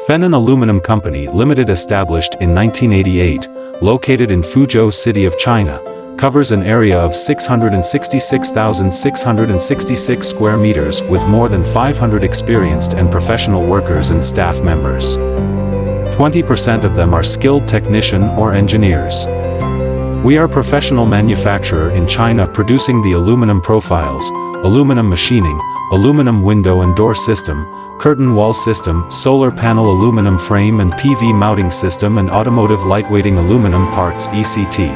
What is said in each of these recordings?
Fenan Aluminum Company Limited, established in 1988, located in Fuzhou City of China, covers an area of 666,666 square meters with more than 500 experienced and professional workers and staff members. 20% of them are skilled technician or engineers. We are a professional manufacturer in China, producing the aluminum profiles, aluminum machining, aluminum window and door system, curtain wall system, solar panel aluminum frame and PV mounting system, and automotive lightweighting aluminum parts (ECT).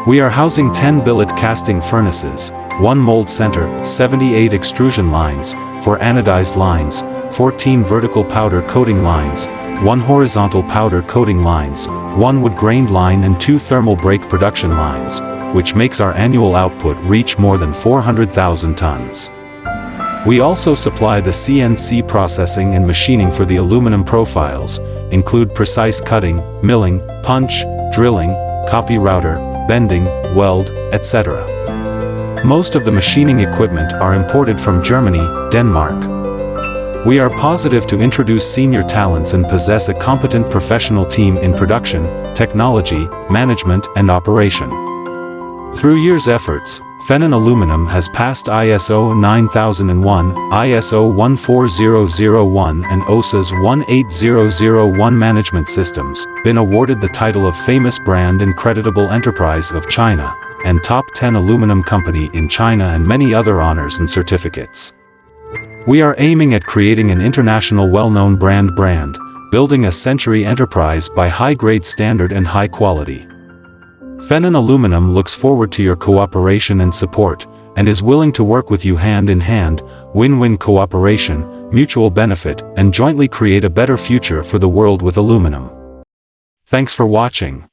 We are housing 10 billet casting furnaces, 1 mold center, 78 extrusion lines, 4 anodized lines, 14 vertical powder coating lines, 1 horizontal powder coating lines, 1 wood grained line and 2 thermal brake production lines, which makes our annual output reach more than 400,000 tons. We also supply the CNC processing and machining for the aluminum profiles, include precise cutting, milling, punch, drilling, copy router, bending, weld, etc. Most of the machining equipment are imported from Germany, Denmark. We are positive to introduce senior talents and possess a competent professional team in production, technology, management and operation. Through years' efforts, Fenan Aluminum has passed ISO 9001, ISO 14001 and OHSAS 18001 management systems, been awarded the title of Famous Brand and Creditable Enterprise of China, and Top 10 Aluminum Company in China, and many other honors and certificates. We are aiming at creating an international well-known brand, building a century enterprise by high-grade standard and high quality. Fenan Aluminum looks forward to your cooperation and support, and is willing to work with you hand in hand, win-win cooperation, mutual benefit, and jointly create a better future for the world with aluminum. Thanks for watching.